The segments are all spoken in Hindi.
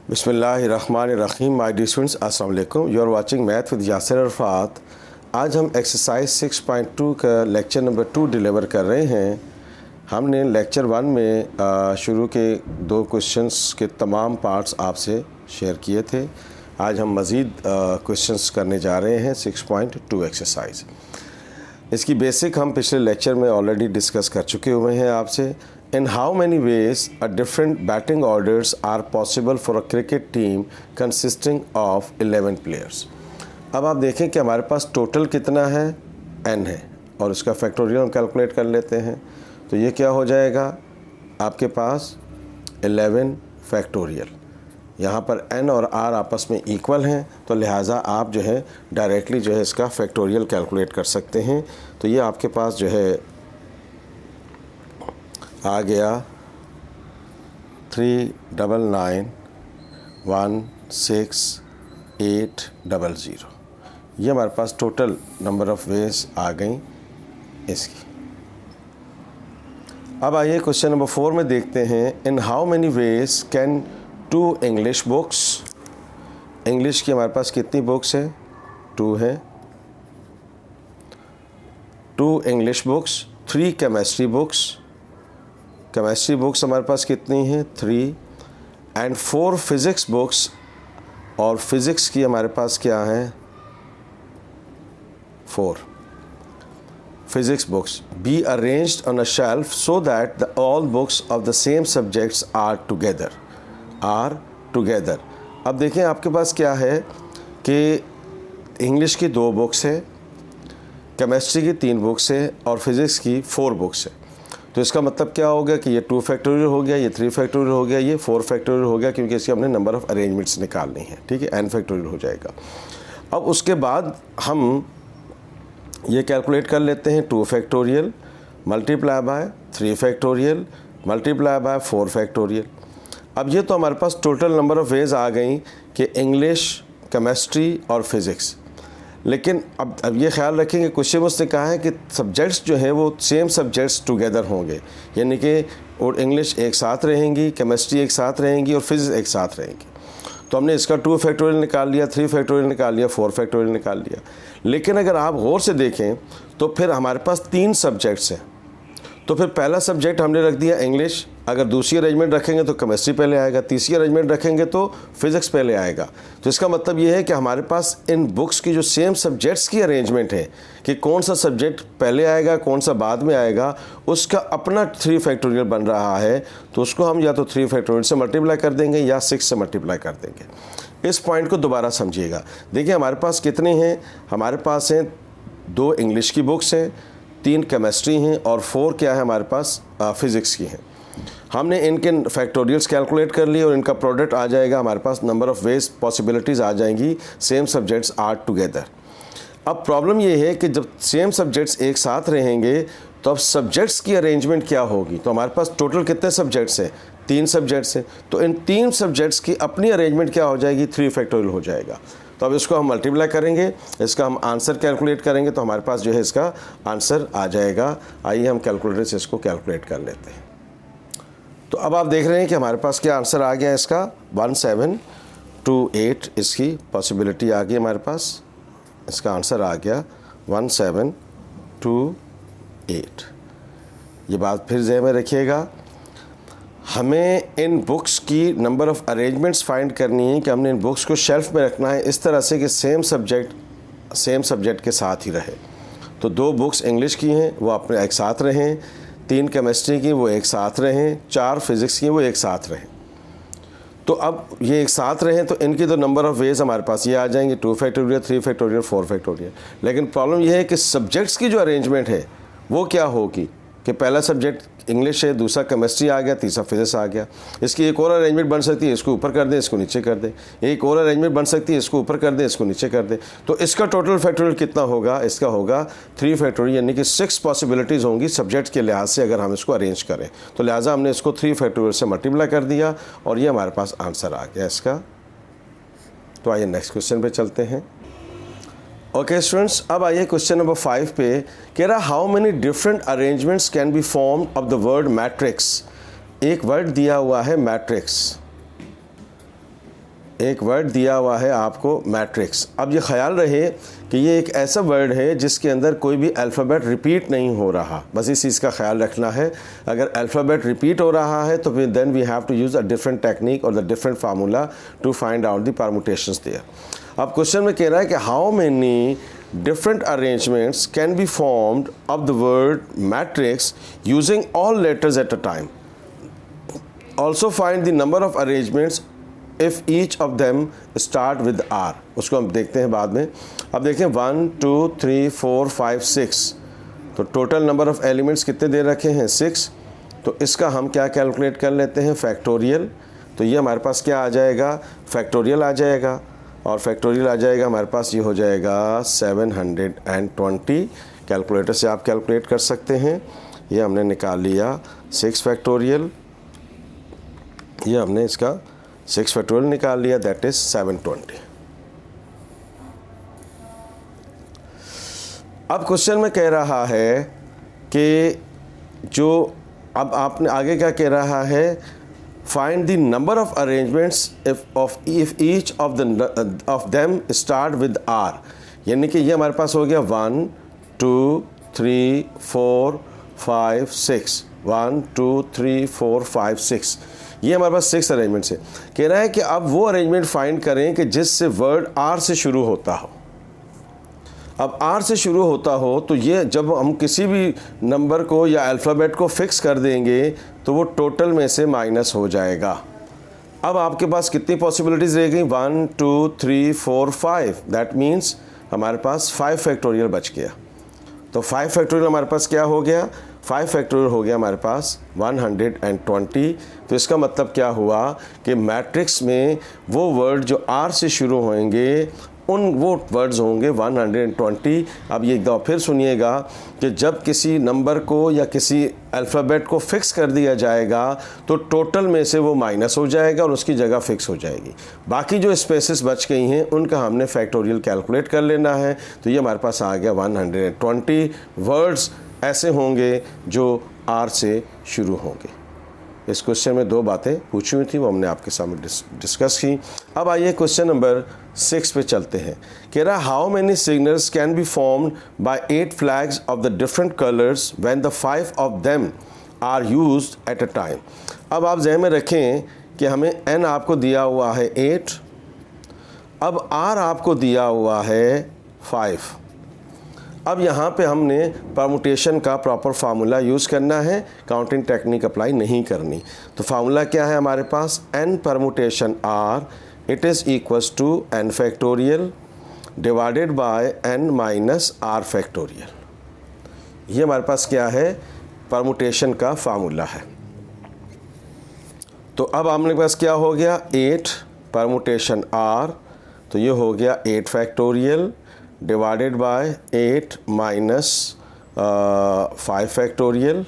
बिस्मिल्लाहिर्रहमानिर्रहीम। माय डियर स्टूडेंट्स, अस्सलाम वालेकुम। You are watching math with Yasir Arafat. आज हम एक्सरसाइज 6.2 का लेक्चर नंबर 2 डिलीवर कर रहे हैं। हमने लेक्चर 1 में शुरू के 2 क्वेश्चंस के तमाम पार्ट्स आपसे शेयर किए थे। आज हम मज़ीद क्वेश्चंस करने जा रहे हैं 6.2 एक्सरसाइज। इसकी बेसिक हम पिछले लेक्चर में ऑलरेडी डिस्कस कर चुके हुए हैं आपसे। In how many ways a different batting orders are possible for a cricket team consisting of 11 players? अब आप देखें कि हमारे पास टोटल कितना है, n है, और उसका फैक्टोरियल हम कैलकुलेट कर लेते हैं। तो ये क्या हो जाएगा आपके पास 11 फैक्टोरियल। यहाँ पर n और r आपस में इक्वल हैं, तो लिहाजा आप जो है डायरेक्टली जो है इसका फैक्टोरियल कैलकुलेट कर सकते हैं। तो ये आपके पास जो है आ गया 3991680। ये हमारे पास टोटल नंबर ऑफ़ वेज आ गई इसकी। अब आइए क्वेश्चन नंबर 4 में देखते हैं। In how many ways can 2 English books, English की हमारे पास कितनी बुक्स है? 2 है। 2 English books, 3 chemistry books, chemistry books हमारे पास कितनी हैं? 3 एंड 4 फिज़िक्स बुक्स, और फिज़िक्स की हमारे पास क्या है? 4 physics books. Be arranged on a shelf so that the all books of the same subjects are together. अब देखें आपके पास क्या है कि इंग्लिश की 2 बुक्स है, केमिस्ट्री की 3 बुक्स है, और फिज़िक्स की 4 बुक्स है। तो इसका मतलब क्या हो गया कि ये 2 फैक्टोरियल हो गया, ये 3 फैक्टोरियल हो गया, ये 4 फैक्टोरियल हो गया, क्योंकि इसके हमने नंबर ऑफ़ अरेंजमेंट्स निकालनी है। ठीक है, n फैक्टोरियल हो जाएगा। अब उसके बाद हम ये कैलकुलेट कर लेते हैं 2 factorial multiply by 3 factorial multiply by 4 factorial. अब ये तो हमारे पास टोटल नंबर ऑफ़ वेज आ गई कि इंग्लिश, केमिस्ट्री और फिज़िक्स। लेकिन अब ये ख्याल रखेंगे, क्वेश्चन में उसने कहा है कि सब्जेक्ट्स जो है वो सेम सब्जेक्ट्स टुगेदर होंगे, यानी कि और इंग्लिश एक साथ रहेंगी, केमिस्ट्री एक साथ रहेंगी और फिज़िक्स एक साथ रहेंगी। तो हमने इसका 2 फैक्टोरियल निकाल लिया, 3 फैक्टोरियल निकाल लिया, 4 फैक्टोरियल निकाल लिया। लेकिन अगर आप गौर से देखें तो फिर हमारे पास 3 सब्जेक्ट्स हैं। तो फिर पहला सब्जेक्ट हमने रख दिया इंग्लिश, अगर दूसरी अरेंजमेंट रखेंगे तो केमिस्ट्री पहले आएगा, तीसरी अरेंजमेंट रखेंगे तो फिज़िक्स पहले आएगा। तो इसका मतलब ये है कि हमारे पास इन बुक्स की जो सेम सब्जेक्ट्स की अरेंजमेंट है कि कौन सा सब्जेक्ट पहले आएगा, कौन सा बाद में आएगा, उसका अपना 3 फैक्टोरियल बन रहा है। तो उसको हम या तो 3 फैक्टोरियल से मल्टीप्लाई कर देंगे या 6 से मल्टीप्लाई कर देंगे। इस पॉइंट को दोबारा समझिएगा। देखिए हमारे पास कितने हैं, हमारे पास हैं 2 इंग्लिश की बुक्स हैं, 3 केमिस्ट्री हैं, और 4 क्या है हमारे पास फिज़िक्स की हैं। हमने इनके फैक्टोरियल्स कैलकुलेट कर लिए और इनका प्रोडक्ट आ जाएगा हमारे पास, नंबर ऑफ़ वेज पॉसिबिलिटीज़ आ जाएंगी, सेम सब्जेक्ट्स आर टुगेदर। अब प्रॉब्लम ये है कि जब सेम सब्जेक्ट्स एक साथ रहेंगे तो अब सब्जेक्ट्स की अरेंजमेंट क्या होगी? तो हमारे पास टोटल कितने सब्जेक्ट्स हैं? 3 सब्जेक्ट्स हैं। तो इन 3 सब्जेक्ट्स की अपनी अरेंजमेंट क्या हो जाएगी? 3 फैक्टोरियल हो जाएगा। तो अब इसको हम मल्टीप्लाई करेंगे, इसका हम आंसर कैलकुलेट करेंगे, तो हमारे पास जो है इसका आंसर आ जाएगा। आइए हम कैलकुलेटर से इसको कैलकुलेट कर लेते हैं। तो अब आप देख रहे हैं कि हमारे पास क्या आंसर आ गया इसका 1728। इसकी पॉसिबिलिटी आ गई हमारे पास, इसका आंसर आ गया 1728। ये बात फिर ज़हन में रखिएगा, हमें इन बुक्स की नंबर ऑफ़ अरेंजमेंट्स फाइंड करनी है कि हमने इन बुक्स को शेल्फ में रखना है इस तरह से कि सेम सब्जेक्ट के साथ ही रहे। तो 2 बुक्स इंग्लिश की हैं वो अपने एक साथ रहें, 3 केमिस्ट्री की वो एक साथ रहें, 4 फिज़िक्स की वो एक साथ रहें। तो अब ये एक साथ रहें तो इनकी तो नंबर ऑफ़ वेज हमारे पास ये आ जाएंगे 2 फैक्टोरियल, 3 फैक्टोरियल, 4 फैक्टोरियल। लेकिन प्रॉब्लम ये है कि सब्जेक्ट्स की जो अरेंजमेंट है वो क्या होगी कि पहला सब्जेक्ट इंग्लिश है, दूसरा केमिस्ट्री आ गया, तीसरा फिज़िक्स आ गया। इसकी एक और अरेंजमेंट बन सकती है, इसको ऊपर कर दें, इसको नीचे कर दें। एक और अरेंजमेंट बन सकती है, इसको ऊपर कर दें, इसको नीचे कर दें। तो इसका टोटल फैक्टोरियल कितना होगा? इसका होगा 3 फैक्टोरियल, यानी कि 6 पॉसिबिलिटीज़ होंगी सब्जेक्ट के लिहाज से अगर हम इसको अरेंज करें। तो लिहाजा हमने इसको 3 फैक्टोरियल से मल्टीप्लाई कर दिया और ये हमारे पास आंसर आ गया इसका। तो आइए नेक्स्ट क्वेश्चन पर चलते हैं। ओके स्टूडेंट्स, अब आइए क्वेश्चन नंबर 5 पे। कह रहा how many different arrangements can be form of the word matrix. एक वर्ड दिया हुआ है मैट्रिक्स। एक वर्ड दिया हुआ है आपको मैट्रिक्स। अब ये ख्याल रहे कि ये एक ऐसा वर्ड है जिसके अंदर कोई भी अल्फ़ाबेट रिपीट नहीं हो रहा, बस इस चीज़ का ख्याल रखना है। अगर अल्फ़ाबेट रिपीट हो रहा है तो फिर then we have to use a different technique और the different formula to find out the permutations there. अब क्वेश्चन में कह रहा है कि how many different arrangements can be formed of the word matrix using all letters at a time. Also find the number of arrangements if each of them start with R. उसको हम देखते हैं बाद में। अब देखें 1 2 3 4 5 6, तो टोटल नंबर ऑफ एलिमेंट्स कितने दे रखे हैं 6। तो इसका हम क्या कैलकुलेट कर लेते हैं फैक्टोरियल। तो ये हमारे पास क्या आ जाएगा, फैक्टोरियल आ जाएगा, और फैक्टोरियल आ जाएगा हमारे पास, ये हो जाएगा 720। कैलकुलेटर से आप कैलकुलेट कर सकते हैं। ये हमने निकाल लिया 6 फैक्टोरियल, ये हमने इसका 6 फैक्टोरियल निकाल लिया, दैट इज़ 720। अब क्वेश्चन में कह रहा है कि जो अब आपने आगे क्या कह रहा है, find the number of arrangements if each of them start with R। यानी कि ये हमारे पास हो गया 1 2 3 4 5 6, 1 2 3 4 5 6, ये हमारे पास 6 अरेंजमेंट्स है। कह रहा है कि अब वो अरेंजमेंट फाइंड करें कि जिससे वर्ड R से शुरू होता हो। अब R से शुरू होता हो तो ये जब हम किसी भी नंबर को या अल्फ़ाबेट को फिक्स कर देंगे तो वो टोटल में से माइनस हो जाएगा। अब आपके पास कितनी पॉसिबिलिटीज़ रह गई, 1 2 3 4 5, दैट मीन्स हमारे पास 5 फैक्टोरियल बच गया। तो 5 फैक्टोरियल हमारे पास क्या हो गया, 5 फैक्टोरियल हो गया हमारे पास 120। तो इसका मतलब क्या हुआ कि मैट्रिक्स में वो वर्ड जो R से शुरू होंगे वो वर्ड्स होंगे 120। अब ये एक दफ़ा फिर सुनिएगा कि जब किसी नंबर को या किसी अल्फ़ाबेट को फिक्स कर दिया जाएगा तो टोटल में से वो माइनस हो जाएगा और उसकी जगह फिक्स हो जाएगी। बाकी जो स्पेसेस बच गई हैं उनका हमने फैक्टोरियल कैलकुलेट कर लेना है। तो ये हमारे पास आ गया 120 वर्ड्स ऐसे होंगे जो R से शुरू होंगे। इस क्वेश्चन में 2 बातें पूछी हुई थी, वो हमने आपके सामने डिस्कस की। अब आइए क्वेश्चन नंबर 6 पे चलते हैं। कह रहा how many signals can be formed by 8 flags of the different colours when the 5 of them are used at a time. अब आप ज़हन में रखें कि हमें n आपको दिया हुआ है 8, अब R आपको दिया हुआ है 5। अब यहाँ पे हमने परमुटेशन का प्रॉपर फार्मूला यूज़ करना है, काउंटिंग टेक्निक अप्लाई नहीं करनी। तो फार्मूला क्या है हमारे पास, n permutation R, it is equals to n factorial divided by n minus R factorial. ये हमारे पास क्या है, परमुटेशन का फार्मूला है। तो अब हमारे पास क्या हो गया, 8 परमुटेशन R, तो ये हो गया 8 factorial divided bye 8 minus 5 factorial,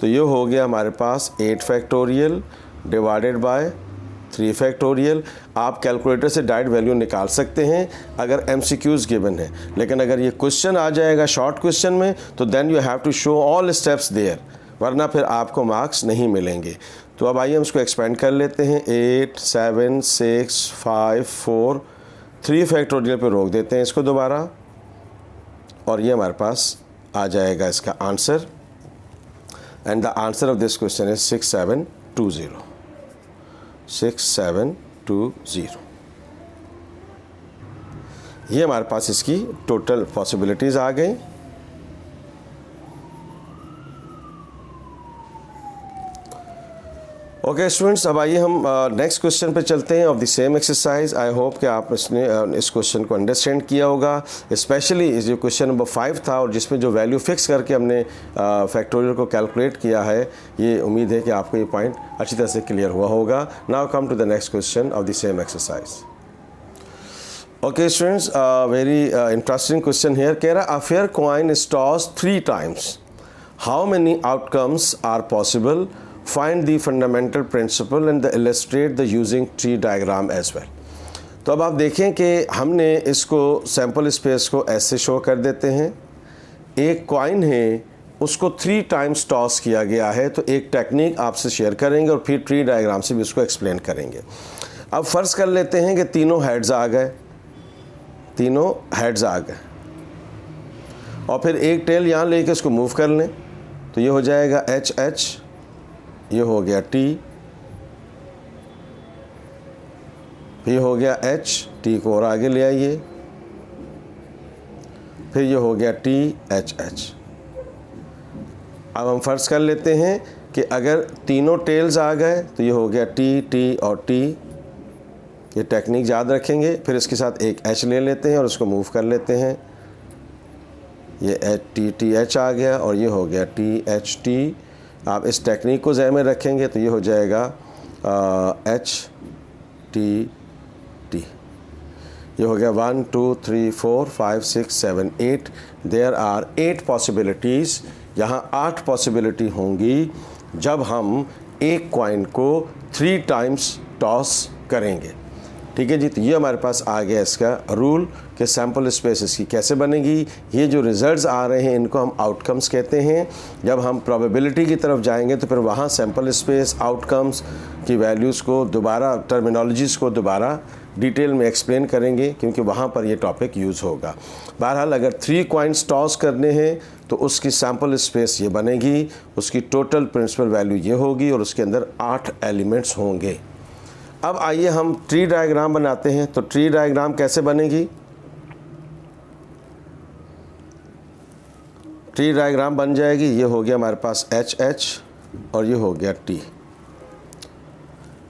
तो ये हो गया हमारे पास 8 फैक्टोरियल डिवाइडेड बाय 3 फैक्टोरियल। आप कैलकुलेटर से डायरेक्ट वैल्यू निकाल सकते हैं अगर MCQs गिवन है, लेकिन अगर ये क्वेश्चन आ जाएगा शॉर्ट क्वेश्चन में तो then you have to show all steps there, वरना फिर आपको मार्क्स नहीं मिलेंगे। तो अब आइए हम इसको एक्सपेंड कर लेते हैं। 8 7 6 5 4 3 फैक्टोरियल पे रोक देते हैं इसको दोबारा, और ये हमारे पास आ जाएगा इसका answer. And the answer of this question is 6720। 6720, ये हमारे पास इसकी टोटल पॉसिबिलिटीज़ आ गई। ओके स्टूडेंट्स, अब आइए हम नेक्स्ट क्वेश्चन पे चलते हैं of the same exercise. I hope कि आप इस क्वेश्चन को अंडरस्टैंड किया होगा, स्पेशली जो क्वेश्चन नंबर 5 था और जिसमें जो वैल्यू फिक्स करके हमने फैक्टोरियल को कैलकुलेट किया है, ये उम्मीद है कि आपको ये पॉइंट अच्छी तरह से क्लियर हुआ होगा। Now come to the next question of the same exercise. Okay students, very interesting question here. कह रहा a fair coin is tossed 3 times, how many outcomes are possible, find the fundamental principle and illustrate the using tree diagram as well। तो अब आप देखें कि हमने इसको सैम्पल स्पेस को ऐसे शो कर देते हैं। एक कॉइन है, उसको 3 टाइम्स टॉस किया गया है, तो एक टेक्निक आपसे शेयर करेंगे और फिर ट्री डायग्राम से भी उसको एक्सप्लेन करेंगे। अब फ़र्ज़ कर लेते हैं कि तीनों हेड्स आ गए, तीनों हेड्स आ गए, और फिर एक टेल यहाँ लेके इसको मूव कर लें, तो ये हो जाएगा एच एच, ये हो गया टी, फिर हो गया एच, टी को और आगे ले आइए, फिर ये हो गया टी एच एच। अब हम फ़र्ज़ कर लेते हैं कि अगर तीनों टेल्स आ गए तो ये हो गया टी टी और टी। ये टेक्निक याद रखेंगे। फिर इसके साथ एक एच ले लेते हैं और उसको मूव कर लेते हैं, ये एच टी टी एच आ गया और ये हो गया टी एच टी। आप इस टेक्निक को ज़हन में रखेंगे तो ये हो जाएगा एच टी टी। ये हो गया 1 2 3 4 5 6 7 8। There are 8 possibilities. यहाँ 8 पॉसिबिलिटी होंगी जब हम एक कॉइन को 3 टाइम्स टॉस करेंगे। ठीक है जी। तो ये हमारे पास आ गया इसका रूल कि सैम्पल स्पेस इसकी कैसे बनेगी। ये जो रिजल्ट्स आ रहे हैं इनको हम आउटकम्स कहते हैं। जब हम प्रोबेबिलिटी की तरफ जाएंगे तो फिर वहाँ सैम्पल स्पेस, आउटकम्स की वैल्यूज़ को दोबारा, टर्मिनोलॉजीज़ को दोबारा डिटेल में एक्सप्लेन करेंगे, क्योंकि वहाँ पर ये टॉपिक यूज़ होगा। बहरहाल अगर 3 कॉइन्स टॉस करने हैं तो उसकी सैम्पल स्पेस ये बनेगी, उसकी टोटल प्रिंसिपल वैल्यू ये होगी और उसके अंदर 8 एलिमेंट्स होंगे। अब आइए हम ट्री डायग्राम बनाते हैं। तो ट्री डायग्राम कैसे बनेगी? ट्री डायग्राम बन जाएगी, ये हो गया हमारे पास एच एच और ये हो गया टी।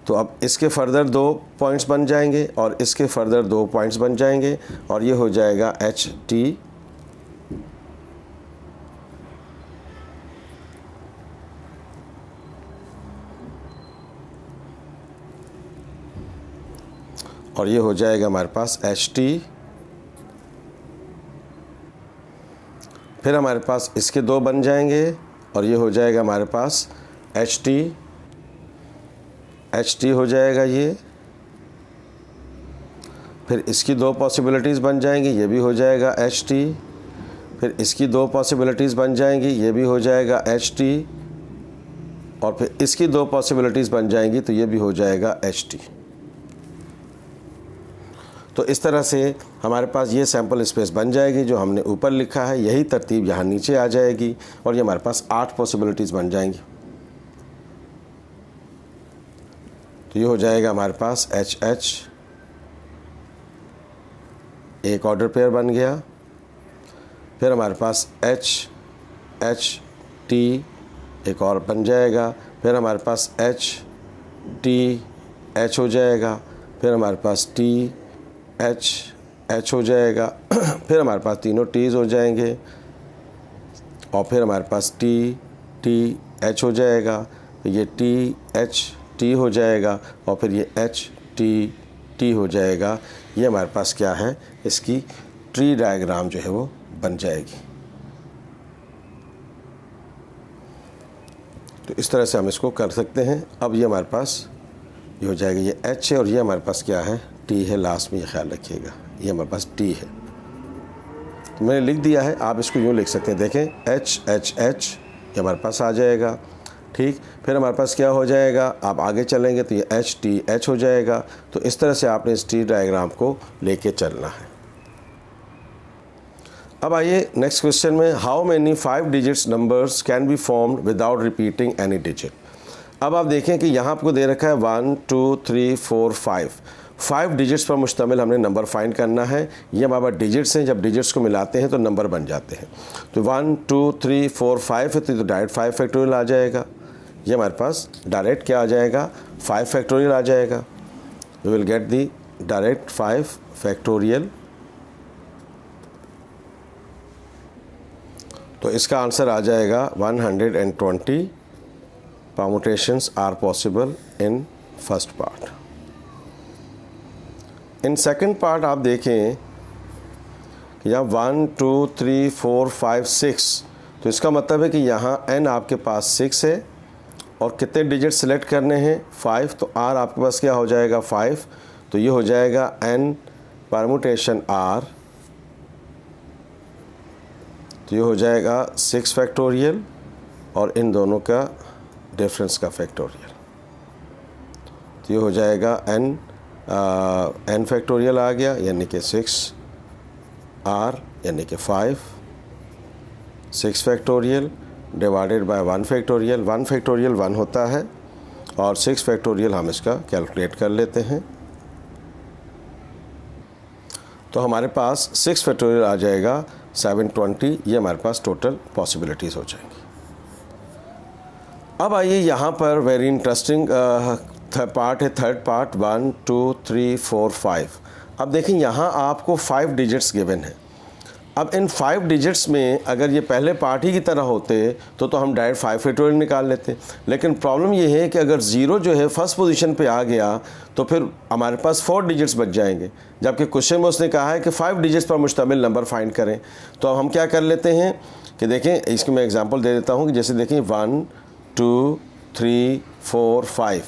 तो अब इसके फर्दर 2 पॉइंट्स बन जाएंगे और इसके फर्दर 2 पॉइंट्स बन जाएंगे और ये हो जाएगा एच टी और ये हो जाएगा हमारे पास एच टी। फिर हमारे पास इसके 2 बन जाएंगे और ये हो जाएगा हमारे पास एच टी हो जाएगा ये। फिर इसकी 2 पॉसिबिलिटीज़ बन जाएंगी, ये भी हो जाएगा एच टी। फिर इसकी 2 पॉसिबिलिटीज़ बन जाएंगी, ये भी हो जाएगा एच टी। और फिर इसकी 2 पॉसिबिलिटीज़ बन जाएंगी तो ये भी हो जाएगा एच टी। तो इस तरह से हमारे पास ये सैम्पल स्पेस बन जाएगी जो हमने ऊपर लिखा है। यही तरतीब यहाँ नीचे आ जाएगी और ये हमारे पास 8 पॉसिबिलिटीज़ बन जाएंगी। तो ये हो जाएगा हमारे पास एच एच, एक ऑर्डर पेयर बन गया। फिर हमारे पास एच एच टी एक और बन जाएगा। फिर हमारे पास एच टी एच हो जाएगा। फिर हमारे पास टी एच एच हो जाएगा। फिर हमारे पास तीनों टीज़ हो जाएंगे और फिर हमारे पास टी टी एच हो जाएगा। ये टी एच टी हो जाएगा और फिर ये एच टी टी हो जाएगा। ये हमारे पास क्या है, इसकी ट्री डायग्राम जो है वो बन जाएगी। तो इस तरह से हम इसको कर सकते हैं। अब ये हमारे पास ये हो जाएगा, ये एच है और ये हमारे पास क्या है, टी है। लास्ट में ये ख्याल रखिएगा, ये हमारे पास टी है। तो मैंने लिख दिया है, आप इसको यूँ लिख सकते हैं। देखें एच एच एच ये हमारे पास आ जाएगा। ठीक, फिर हमारे पास क्या हो जाएगा, आप आगे चलेंगे तो ये एच टी एच हो जाएगा। तो इस तरह से आपने इस ट्री डायग्राम को लेके चलना है। अब आइए नेक्स्ट क्वेश्चन में, how many 5 digits numbers can be formed without repeating any digit. अब आप देखें कि यहाँ आपको दे रखा है 1 2 3 4 5 डिजिट्स पर मुश्तमिल हमने नंबर फाइंड करना है। ये हमारे पास डिजिट्स हैं, जब डिजिट्स को मिलाते हैं तो नंबर बन जाते हैं। तो 1 2 3 4 5 है तो डायरेक्ट 5 फैक्टोरियल आ जाएगा। ये हमारे पास डायरेक्ट क्या आ जाएगा, 5 फैक्टोरियल आ जाएगा। We will get the direct 5 factorial. तो इसका आंसर आ जाएगा 120 permutations are possible in first part. In second part आप देखें कि यहाँ 1 2 3 4 5 6, तो इसका मतलब है कि यहाँ n आपके पास 6 है और कितने डिजिट सेलेक्ट करने हैं, 5। तो r आपके पास क्या हो जाएगा, 5। तो ये हो जाएगा n परमुटेशन r, तो ये हो जाएगा 6 फैक्टोरियल और इन दोनों का डिफरेंस का फैक्टोरियल। तो ये हो जाएगा n n फैक्टोरियल आ गया, यानी कि 6r यानी कि 5, 6 factorial divided bye 1 factorial. 1 factorial 1 होता है और 6 फैक्टोरियल हम इसका कैलकुलेट कर लेते हैं। तो हमारे पास 6 फैक्टोरियल आ जाएगा 720। ये हमारे पास टोटल पॉसिबिलिटीज़ हो जाएंगी। अब आइए यहाँ पर वेरी इंटरेस्टिंग पार्ट है, थर्ड पार्ट 1 2 3 4 5। अब देखें यहाँ आपको 5 डिजिट्स गिवन है। अब इन 5 डिजिट्स में अगर ये पहले पार्ट ही की तरह होते तो हम डायरेक्ट 5 फैक्टोरियल निकाल लेते, लेकिन प्रॉब्लम ये है कि अगर 0 जो है फर्स्ट पोजीशन पे आ गया तो फिर हमारे पास 4 डिजिट्स बच जाएंगे, जबकि क्वेश्चन में उसने कहा है कि 5 डिजिट्स पर मुश्तमिल नंबर फाइंड करें। तो अब हम क्या कर लेते हैं कि देखें, इसकी मैं एग्जांपल दे देता हूँ कि जैसे देखें 1 2 3 4 5,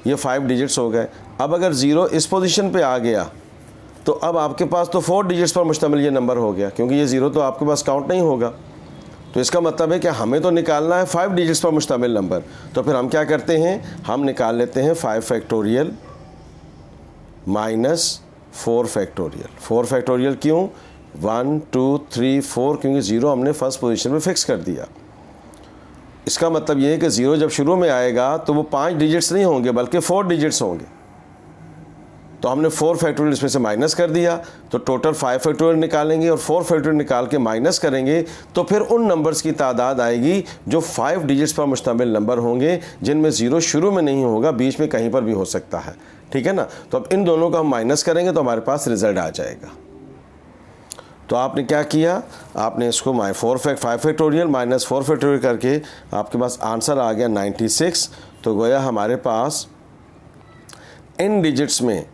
ये 5 डिजिट्स हो गए। अब अगर 0 इस पोजीशन पे आ गया तो अब आपके पास तो 4 डिजिट्स पर मुश्तमिल ये नंबर हो गया, क्योंकि ये 0 तो आपके पास काउंट नहीं होगा। तो इसका मतलब है कि हमें तो निकालना है 5 डिजिट्स पर मुश्तमिल नंबर। तो फिर हम क्या करते हैं, हम निकाल लेते हैं 5 फैक्टोरियल माइनस 4 फैक्टोरियल। 4 फैक्टोरियल क्यों, 1 2 3 4, क्योंकि 0 हमने फर्स्ट पोजीशन में फिक्स कर दिया। इसका मतलब ये है कि 0 जब शुरू में आएगा तो वो 5 डिजिट्स नहीं होंगे बल्कि 4 डिजिट्स होंगे। तो हमने 4 फैक्टोरियल इसमें से माइनस कर दिया, तो टोटल 5 फैक्टोरियल निकालेंगे और 4 फैक्टोरियल निकाल के माइनस करेंगे तो फिर उन नंबर्स की तादाद आएगी जो 5 डिजिट्स पर मुश्तमिल नंबर होंगे, जिनमें 0 शुरू में नहीं होगा, बीच में कहीं पर भी हो सकता है। ठीक है ना। तो अब इन दोनों का हम माइनस करेंगे तो हमारे पास रिजल्ट आ जाएगा। तो आपने क्या किया, आपने इसको 5 फैक्टोरियल माइनस 4 फैक्टोरियल करके आपके पास आंसर आ गया 96। तो गोया हमारे पास इन डिजिट्स में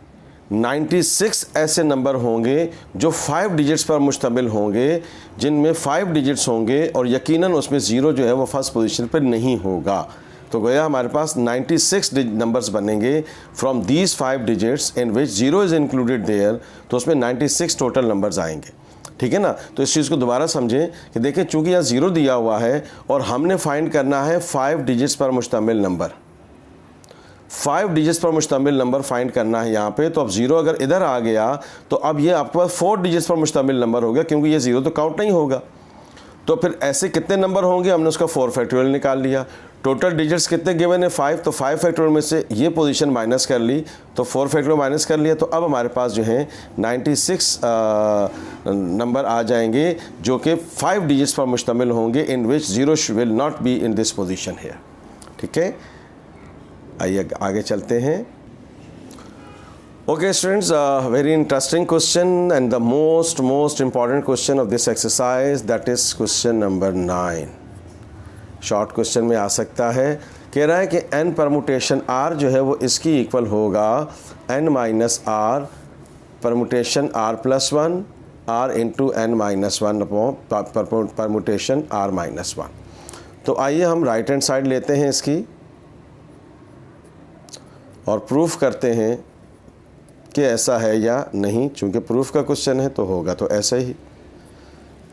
96 ऐसे नंबर होंगे जो 5 डिजिट्स पर मुश्तमिल होंगे, जिनमें 5 डिजिट्स होंगे और यकीनन उसमें 0 जो है वो फर्स्ट पोजीशन पर नहीं होगा। तो गोया हमारे पास 96 नंबर्स बनेंगे from these 5 digits in which 0 is included there. तो उसमें 96 टोटल नंबर्स आएंगे। ठीक है ना। तो इस चीज़ को दोबारा समझें कि देखें, चूँकि यहाँ 0 दिया हुआ है और हमने फाइंड करना है 5 डिजिट्स पर मुश्तमिल नंबर, 5 डिजिट्स पर मुश्तमिल नंबर फाइंड करना है यहाँ पे। तो अब 0 अगर इधर आ गया तो अब ये आपके पास 4 डिजिट्स पर मुश्तमिल नंबर हो गया, क्योंकि ये 0 तो काउंट नहीं होगा। तो फिर ऐसे कितने नंबर होंगे, हमने उसका 4 फैक्टोरियल निकाल लिया। टोटल डिजिट्स कितने गिवन है 5, तो 5 फैक्टोरियल में से ये पोजीशन माइनस कर ली, तो 4 फैक्टोरियल माइनस कर लिया। तो अब हमारे पास जो है 96 नंबर आ जाएंगे जो कि 5 डिजिट्स पर मुश्तमिल होंगे, in which 0 will not be in this position here. ठीक है, आइए आगे चलते हैं। Okay students, very interesting question and the most important question of this exercise, that is question number 9. Short question में आ सकता है, कह रहा है कि n परमुटेशन r जो है वो इसकी इक्वल होगा n minus r permutation r plus 1 r into n minus 1 permutation r minus 1। तो आइए हम राइट हैंड साइड लेते हैं इसकी और प्रूफ करते हैं कि ऐसा है या नहीं। चूँकि प्रूफ का क्वेश्चन है तो होगा तो ऐसे ही।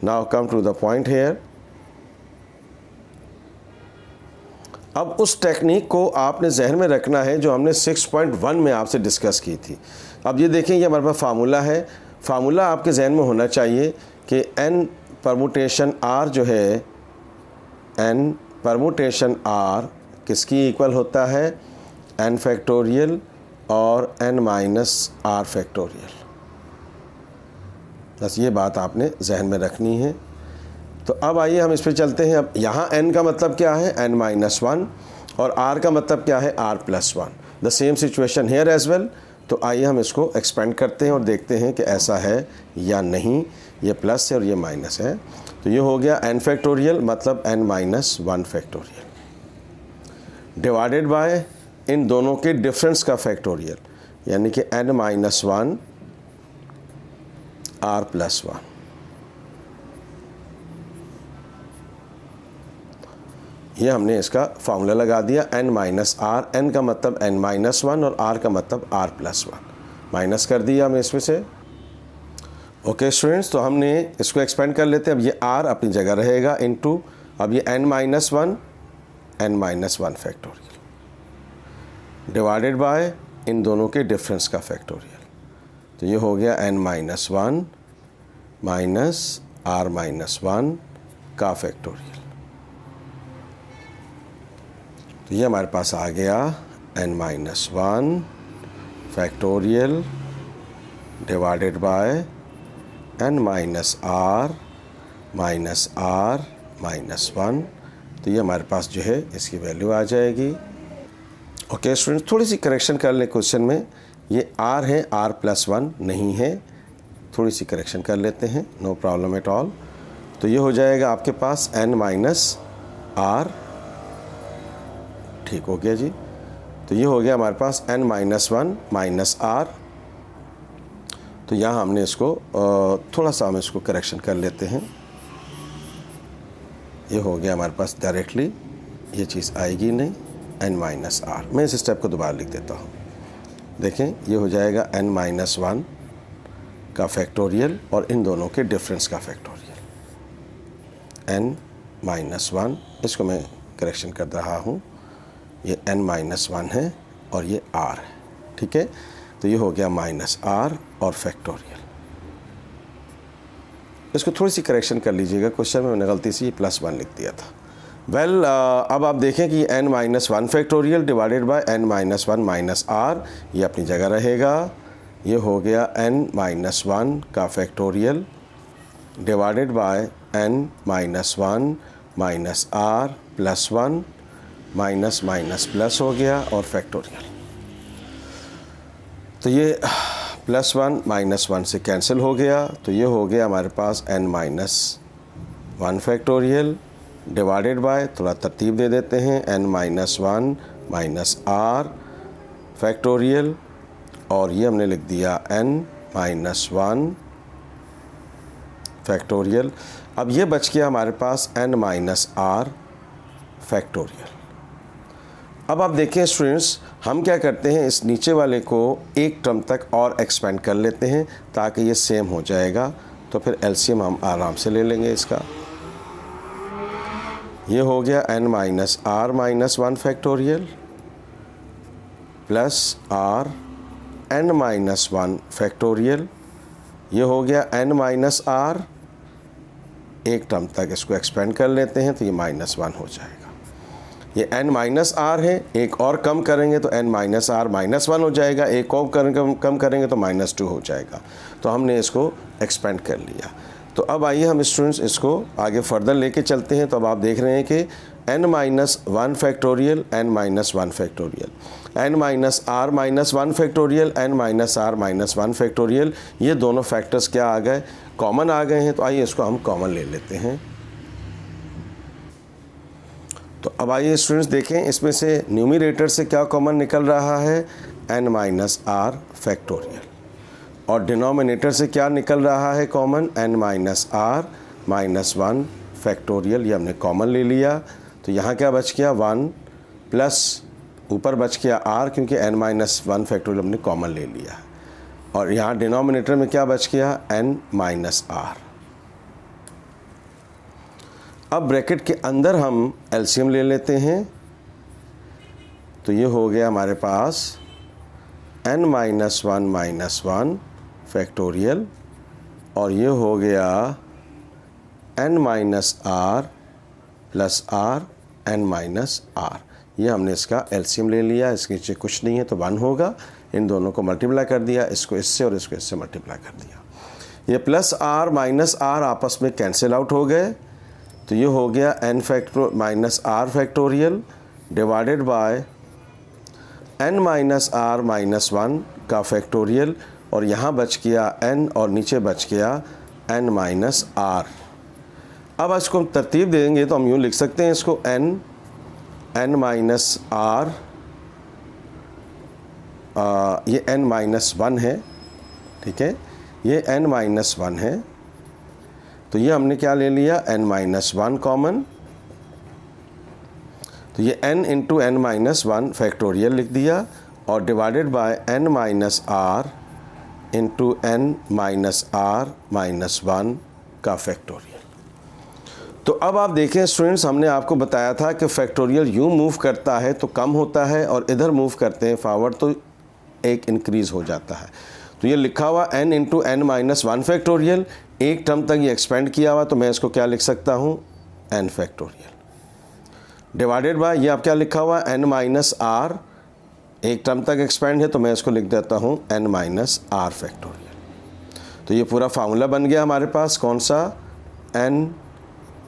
Now come to the point here. अब उस टेक्निक को आपने जहन में रखना है जो हमने 6.1 में आपसे डिस्कस की थी। अब ये देखें, ये हमारे पास फार्मूला है। फार्मूला आपके जहन में होना चाहिए कि n परमुटेशन r जो है, n परमुटेशन r किसकी इक्वल होता है, n फैक्टोरियल और n माइनस r फैक्टोरियल। बस ये बात आपने जहन में रखनी है। तो अब आइए हम इस पे चलते हैं। अब यहाँ n का मतलब क्या है, n माइनस 1, और r का मतलब क्या है, r plus 1। The same situation here as well. तो आइए हम इसको एक्सपेंड करते हैं और देखते हैं कि ऐसा है या नहीं। ये प्लस है और ये माइनस है। तो ये हो गया n फैक्टोरियल मतलब n minus 1 factorial divided by इन दोनों के डिफरेंस का फैक्टोरियल, यानी कि n माइनस 1 r प्लस 1। ये हमने इसका फार्मूला लगा दिया, n माइनस आर। n का मतलब n माइनस 1 और r का मतलब r प्लस 1। माइनस कर दिया हमने इसमें से। ओके स्टूडेंट्स, तो हमने इसको एक्सपेंड कर लेते हैं। अब ये r अपनी जगह रहेगा इनटू, अब ये n minus 1 factorial divided by इन दोनों के डिफरेंस का फैक्टोरियल। तो ये हो गया n minus one minus r minus one का फैक्टोरियल। तो ये हमारे पास आ गया n minus one factorial divided by n minus r minus one. तो ये हमारे पास जो है इसकी वैल्यू आ जाएगी। ओके स्टूडेंट्स, थोड़ी सी करेक्शन कर लें क्वेश्चन में। ये r है, r प्लस वन नहीं है, थोड़ी सी करेक्शन कर लेते हैं, नो प्रॉब्लम एट ऑल। तो ये हो जाएगा आपके पास n माइनस r, ठीक हो गया जी। तो ये हो गया हमारे पास n minus one minus r। तो यहाँ हमने इसको थोड़ा सा हम इसको करेक्शन कर लेते हैं। ये हो गया हमारे पास डायरेक्टली, ये चीज़ आएगी नहीं, n माइनस r। मैं इस स्टेप को दोबारा लिख देता हूँ। देखें, ये हो जाएगा n माइनस वन का फैक्टोरियल और इन दोनों के डिफरेंस का फैक्टोरियल, n माइनस वन। इसको मैं करेक्शन कर रहा हूँ, ये n माइनस वन है और ये r है, ठीक है। तो ये हो गया माइनस r और फैक्टोरियल। इसको थोड़ी सी करेक्शन कर लीजिएगा, क्वेश्चन में मैंने गलती से ये प्लस वन लिख दिया था। वेल अब आप देखें कि n minus one factorial divided by n minus one minus r, ये अपनी जगह रहेगा। ये हो गया n माइनस वन का factorial divided by n minus one minus r plus one, minus minus plus हो गया और फैक्टोरियल। तो ये प्लस वन माइनस वन से कैंसिल हो गया। तो ये हो गया हमारे पास n minus one factorial divided bye, थोड़ा तरतीब दे देते हैं, n minus one minus r factorial, और ये हमने लिख दिया n माइनस वन फैक्टोरियल। अब ये बच गया हमारे पास n माइनस r फैक्टोरियल। अब आप देखें स्टूडेंट्स, हम क्या करते हैं, इस नीचे वाले को एक टर्म तक और एक्सपेंड कर लेते हैं ताकि ये सेम हो जाएगा। तो फिर एलसीएम हम आराम से ले लेंगे इसका। ये हो गया n minus r minus one factorial plus r n minus one factorial. ये हो गया n माइनस r, एक टर्म तक इसको एक्सपेंड कर लेते हैं तो ये माइनस वन हो जाएगा। ये n माइनस r है, एक और कम करेंगे तो n minus r minus one हो जाएगा, एक और कम करेंगे तो माइनस टू हो जाएगा। तो हमने इसको एक्सपेंड कर लिया। तो अब आइए हम स्टूडेंट्स इसको आगे फर्दर लेके चलते हैं। तो अब आप देख रहे हैं कि n minus one factorial, n minus one factorial, n minus r minus one factorial, n minus r minus one factorial, ये दोनों फैक्टर्स क्या आ गए, कॉमन आ गए हैं। तो आइए इसको हम कॉमन ले लेते हैं। तो अब आइए स्टूडेंट्स देखें, इसमें से न्यूमरेटर से क्या कॉमन निकल रहा है, n माइनस r फैक्टोरियल, और डिनोमिनेटर से क्या निकल रहा है common, n minus r minus one factorial. ये हमने कॉमन ले लिया। तो यहाँ क्या बच गया, वन प्लस ऊपर बच गया r, क्योंकि n माइनस वन फैक्टोरियल हमने कॉमन ले लिया। और यहाँ डिनोमिनेटर में क्या बच गया, n माइनस r। अब ब्रैकेट के अंदर हम एलसीएम ले लेते हैं। तो ये हो गया हमारे पास n माइनस वन फैक्टोरियल, और ये हो गया n minus r plus r n minus r। ये हमने इसका एलसीएम ले लिया। इसके नीचे कुछ नहीं है तो वन होगा। इन दोनों को मल्टीप्लाई कर दिया, इसको इससे और इसको इससे मल्टीप्लाई कर दिया। ये प्लस r माइनस r आपस में कैंसिल आउट हो गए। तो ये हो गया n minus r factorial divided by n minus r minus one का फैक्टोरियल, और यहाँ बच गया n और नीचे बच गया n माइनस r। अब इसको हम तरतीब देंगे तो हम यूँ लिख सकते हैं इसको n माइनस r, ये n माइनस वन है, ठीक है, ये n माइनस वन है। तो ये हमने क्या ले लिया, n माइनस वन कॉमन। तो ये n into n minus one factorial लिख दिया, और divided by n minus r into n minus r minus one का फैक्टोरियल। तो अब आप देखें स्टूडेंट्स, हमने आपको बताया था कि फैक्टोरियल यूँ मूव करता है तो कम होता है, और इधर मूव करते हैं फॉरवर्ड तो एक इंक्रीज़ हो जाता है। तो ये लिखा हुआ n into n minus 1 factorial, एक टर्म तक ये एक्सपेंड किया हुआ, तो मैं इसको क्या लिख सकता हूँ, n फैक्टोरियल, डिवाइडेड बाय ये आप क्या लिखा हुआ n माइनस आर, एक टर्म तक एक्सपेंड है तो मैं इसको लिख देता हूँ n माइनस आर फैक्टोरियल। तो ये पूरा फार्मूला बन गया हमारे पास, कौन सा, n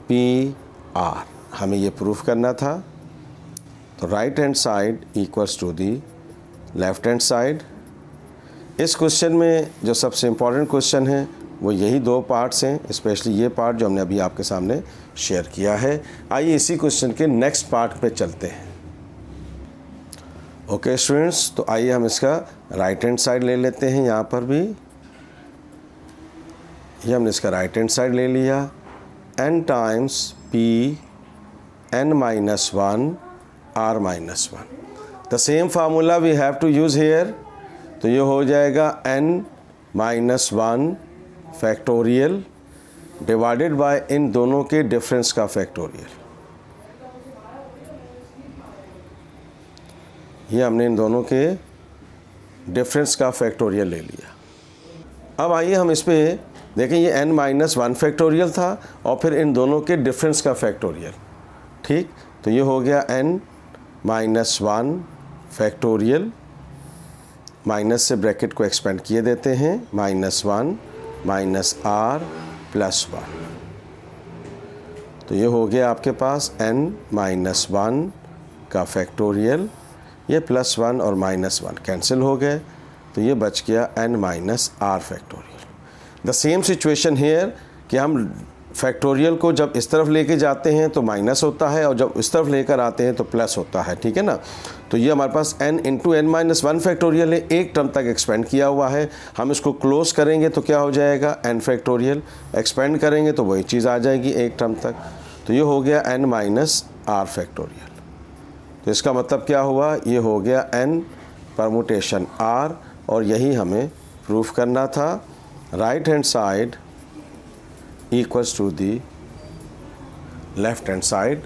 p r, हमें ये प्रूफ करना था। तो right hand side equals to the left hand side. इस क्वेश्चन में जो सबसे इम्पॉर्टेंट क्वेश्चन है वो यही दो पार्ट्स हैं, स्पेशली ये पार्ट जो हमने अभी आपके सामने शेयर किया है। आइए इसी क्वेश्चन के नेक्स्ट पार्ट पे चलते हैं। ओके स्टूडेंट्स, तो आइए हम इसका राइट हैंड साइड ले लेते हैं। यहाँ पर भी ये हमने इसका राइट हैंड साइड ले लिया, n times p n minus 1 r minus 1। The same formula we have to use here. तो ये हो जाएगा n minus 1 factorial divided by इन दोनों के डिफरेंस का फैक्टोरियल। ये हमने इन दोनों के डिफरेंस का फैक्टोरियल ले लिया। अब आइए हम इस पे देखें, ये n माइनस 1 फैक्टोरियल था और फिर इन दोनों के डिफरेंस का फैक्टोरियल, ठीक। तो ये हो गया n माइनस 1 फैक्टोरियल, माइनस से ब्रैकेट को एक्सपेंड किए देते हैं, माइनस 1 माइनस r प्लस 1। तो ये हो गया आपके पास n माइनस 1 का फैक्टोरियल, ये प्लस 1 और माइनस 1 कैंसिल हो गए, तो ये बच गया n minus r factorial. The same situation here कि हम फैक्टोरियल को जब इस तरफ लेके जाते हैं तो माइनस होता है और जब इस तरफ लेकर आते हैं तो प्लस होता है, ठीक है ना। तो ये हमारे पास n into n minus 1 factorial है, एक टर्म तक एक्सपेंड किया हुआ है। हम इसको क्लोज करेंगे तो क्या हो जाएगा, n फैक्टोरियल, एक्सपेंड करेंगे तो वही चीज़ आ जाएगी एक टर्म तक। तो ये हो गया n माइनस r फैक्टोरियल। तो इसका मतलब क्या हुआ, ये हो गया n परमुटेशन r, और यही हमें प्रूफ करना था। Right hand side equals to the left hand side.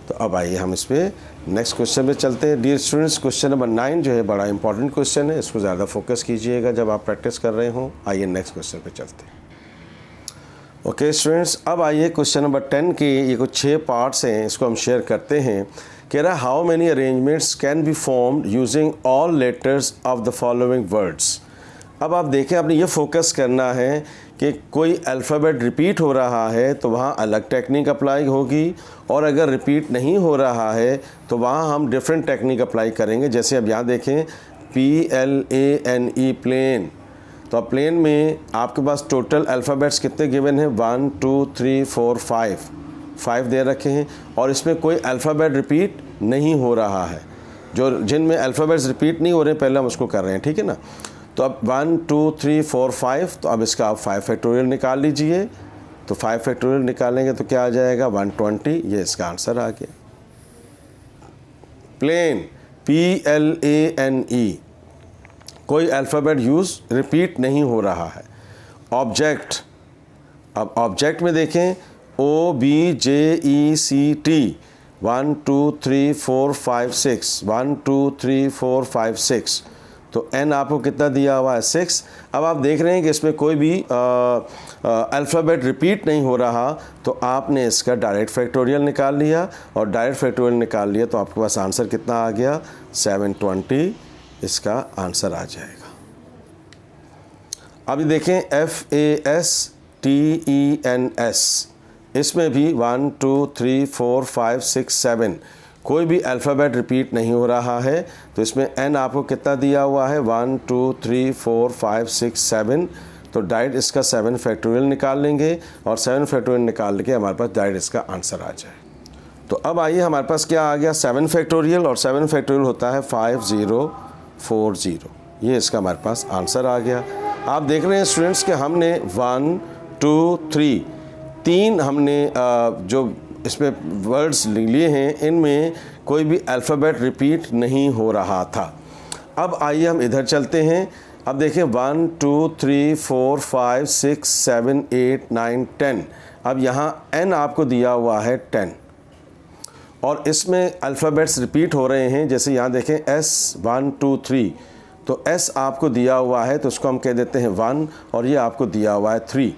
तो अब आइए हम इस पर नेक्स्ट क्वेश्चन में चलते हैं। डियर स्टूडेंट्स, क्वेश्चन नंबर 9 जो है बड़ा इंपॉर्टेंट क्वेश्चन है, इसको ज़्यादा फोकस कीजिएगा जब आप प्रैक्टिस कर रहे हों। आइए नेक्स्ट क्वेश्चन पे चलते हैं। ओके स्टूडेंट्स, अब आइए क्वेश्चन नंबर 10 के ये कुछ 6 पार्ट्स हैं, इसको हम शेयर करते हैं। कह रहा है how many arrangements can be formed using all letters of the following words. अब आप देखें, आपने ये फोकस करना है कि कोई अल्फ़ाबेट रिपीट हो रहा है तो वहाँ अलग टेक्निक अप्लाई होगी, और अगर रिपीट नहीं हो रहा है तो वहाँ हम डिफरेंट टेक्निक अप्लाई करेंगे। जैसे अब यहाँ देखें PLANE प्लेन, तो अब प्लेन में आपके पास टोटल अल्फ़ाबेट्स कितने गिवन हैं, 1 2 3 4 5 दे रखे हैं, और इसमें कोई अल्फ़ाबेट रिपीट नहीं हो रहा है। जो जिनमें अल्फ़ाबेट्स रिपीट नहीं हो रहे हैं पहले हम उसको कर रहे हैं, ठीक है ना। तो अब 1 2 3 4 5, तो अब इसका आप 5 फैक्टोरियल निकाल लीजिए। तो 5 फैक्टोरियल निकालेंगे तो क्या आ जाएगा, 120। ये इसका आंसर आ गया। प्लेन PLANE, कोई अल्फ़ाबेट यूज़ रिपीट नहीं हो रहा है। ऑब्जेक्ट, अब ऑब्जेक्ट में देखें OBJECT, 1 2 3 4 5 6, 1 2 3 4 5 6, तो n आपको कितना दिया हुआ है, 6। अब आप देख रहे हैं कि इसमें कोई भी अल्फ़ाबेट रिपीट नहीं हो रहा, तो आपने इसका डायरेक्ट फैक्टोरियल निकाल लिया, और डायरेक्ट फैक्टोरियल निकाल लिया तो आपके पास आंसर कितना आ गया, 720 इसका आंसर आ जाएगा। अभी देखें FASTENS, इसमें भी 1 2 3 4 5 6 7 कोई भी अल्फ़ाबेट रिपीट नहीं हो रहा है, तो इसमें n आपको कितना दिया हुआ है, 1 2 3 4 5 6 7, तो डायरेक्ट इसका 7 फैक्टोरियल निकाल लेंगे, और 7 फैक्टोरियल निकाल के हमारे पास डायरेक्ट इसका आंसर आ जाए। तो अब आइए हमारे पास क्या आ गया, 7 फैक्टोरियल, और 7 फैक्टोरियल होता है 5040, ये इसका हमारे पास आंसर आ गया। आप देख रहे हैं स्टूडेंट्स कि हमने 1 2 3 हमने जो इसमें वर्ड्स लिए हैं, इनमें कोई भी अल्फ़ाबेट रिपीट नहीं हो रहा था। अब आइए हम इधर चलते हैं। अब देखें 1 2 3 4 5 6 7 8 9 10, अब यहाँ n आपको दिया हुआ है 10, और इसमें अल्फ़ाबेट्स रिपीट हो रहे हैं। जैसे यहाँ देखें S 1 2 3, तो s आपको दिया हुआ है तो उसको हम कह देते हैं 1 और ये आपको दिया हुआ है 3।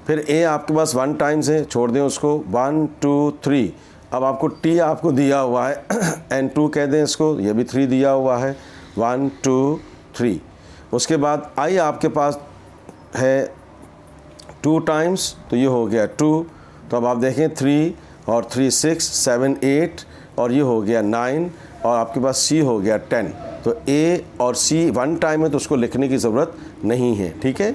फिर a आपके पास 1 टाइम्स है, छोड़ दें उसको, 1 2 3। अब आपको t आपको दिया हुआ है n2 कह दें इसको, ये भी 3 दिया हुआ है, 1 2 3। उसके बाद i आपके पास है 2 टाइम्स, तो ये हो गया 2। तो अब आप देखें 3 और 3 6 7 8 और ये हो गया 9 और आपके पास c हो गया 10। तो a और c 1 टाइम है तो उसको लिखने की ज़रूरत नहीं है, ठीक है।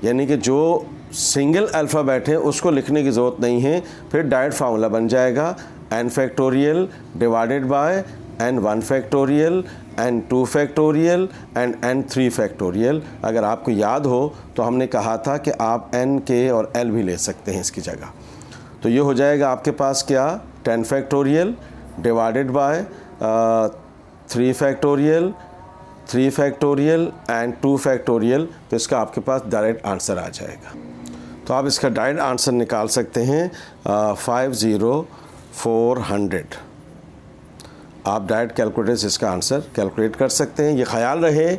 यानी कि जो सिंगल अल्फ़ाबेट है उसको लिखने की ज़रूरत नहीं है। फिर डायरेक्ट फार्मूला बन जाएगा n factorial divided bye n1 factorial n2 factorial and n3 factorial. अगर आपको याद हो तो हमने कहा था कि आप n, k और l भी ले सकते हैं इसकी जगह। तो ये हो जाएगा आपके पास क्या, 10 factorial divided bye 3 factorial, 3 factorial and 2 factorial. तो इसका आपके पास डायरेक्ट आंसर आ जाएगा। तो आप इसका डायरेक्ट आंसर निकाल सकते हैं 50400। आप डायरेक्ट कैलकुलेटर से इसका आंसर कैलकुलेट कर सकते हैं। ये ख्याल रहे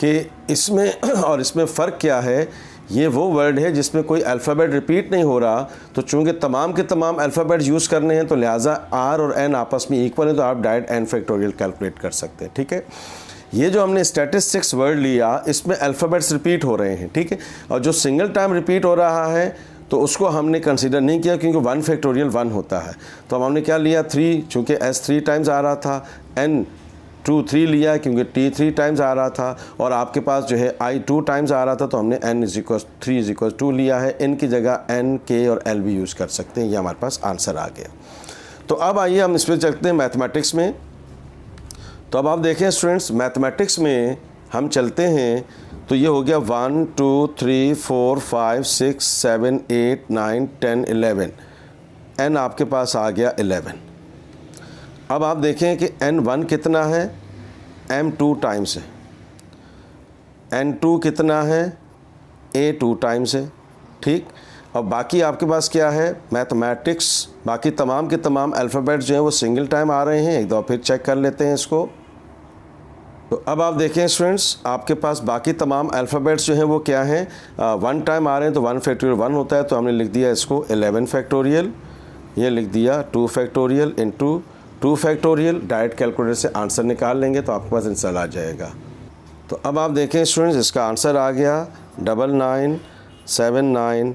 कि इसमें और इसमें फ़र्क क्या है। ये वो वर्ड है जिसमें कोई अल्फ़ाबेट रिपीट नहीं हो रहा, तो चूँकि तमाम के तमाम अल्फ़ाबेट यूज़ करने हैं तो लिहाजा r और n आपस में इक्वल है, तो आप डायरेक्ट n फैक्टोरियल कैलकुलेट कर सकते हैं, ठीक है। ये जो हमने स्टैटिस्टिक्स वर्ड लिया इसमें अल्फ़ाबेट्स रिपीट हो रहे हैं, ठीक है। और जो सिंगल टाइम रिपीट हो रहा है तो उसको हमने कंसीडर नहीं किया क्योंकि 1 फैक्टोरियल 1 होता है। तो अब हमने क्या लिया 3, चूँकि s 3 टाइम्स आ रहा था, n 2 3 लिया क्योंकि t 3 टाइम्स आ रहा था, और आपके पास जो है i 2 टाइम्स आ रहा था तो हमने n = 3 = 2 लिया है। n की जगह n, k और l भी यूज़ कर सकते हैं। ये हमारे पास आंसर आ गया। तो अब आइए हम इस पर चलते हैं मैथमेटिक्स में। तो अब आप देखें स्टूडेंट्स, मैथमेटिक्स में हम चलते हैं तो ये हो गया 1 2 3 4 5 6 7 8 9 10 11। n आपके पास आ गया 11। अब आप देखें कि n1 कितना है, m2 टाइम्स है, n2 कितना है, a2 टाइम्स है, ठीक। और बाकी आपके पास क्या है, मैथमेटिक्स, बाकी तमाम के तमाम अल्फ़ाबेट जो हैं वो सिंगल टाइम आ रहे हैं। एक दफ़ा फिर चेक कर लेते हैं इसको। तो अब आप देखें स्टूडेंट्स, आपके पास बाकी तमाम अल्फ़ाबेट्स जो हैं वो क्या हैं, 1 टाइम आ रहे हैं तो 1 फैक्टोरियल 1 होता है, तो हमने लिख दिया इसको 11 फैक्टोरियल। ये लिख दिया 2 factorial into 2 factorial. Direct calculator से आंसर निकाल लेंगे तो आपके पास आंसर आ जाएगा। तो अब आप देखें स्टूडेंट्स, इसका आंसर आ गया 9979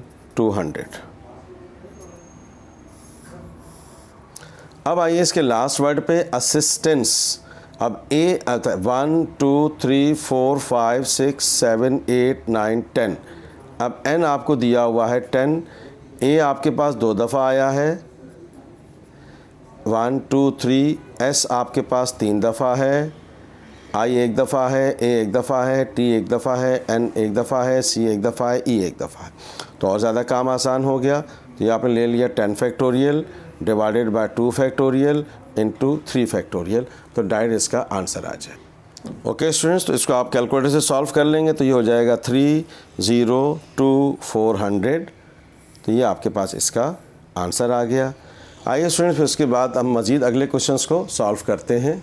अब आइए इसके लास्ट वर्ड पे, असिस्टेंस। अब a 1 2 3 4 5 6 7 8 9 10। अब n आपको दिया हुआ है 10। a आपके पास 2 दफ़ा आया है, 1 2 3। s आपके पास 3 दफ़ा है, i 1 दफ़ा है, a 1 दफ़ा है, t 1 दफ़ा है, n 1 दफ़ा है, c 1 दफ़ा है, e 1 दफ़ा है। तो और ज़्यादा काम आसान हो गया। तो ये आपने ले लिया 10 factorial divided bye 2 factorial into 3 factorial. तो डायरेक्ट इसका आंसर आ जाए। ओके स्टूडेंट्स, तो इसको आप कैलकुलेटर से सॉल्व कर लेंगे तो ये हो जाएगा 302400। तो ये आपके पास इसका आंसर आ गया। आइए स्टूडेंट्स, फिर उसके बाद हम मज़ीद अगले क्वेश्चंस को सॉल्व करते हैं।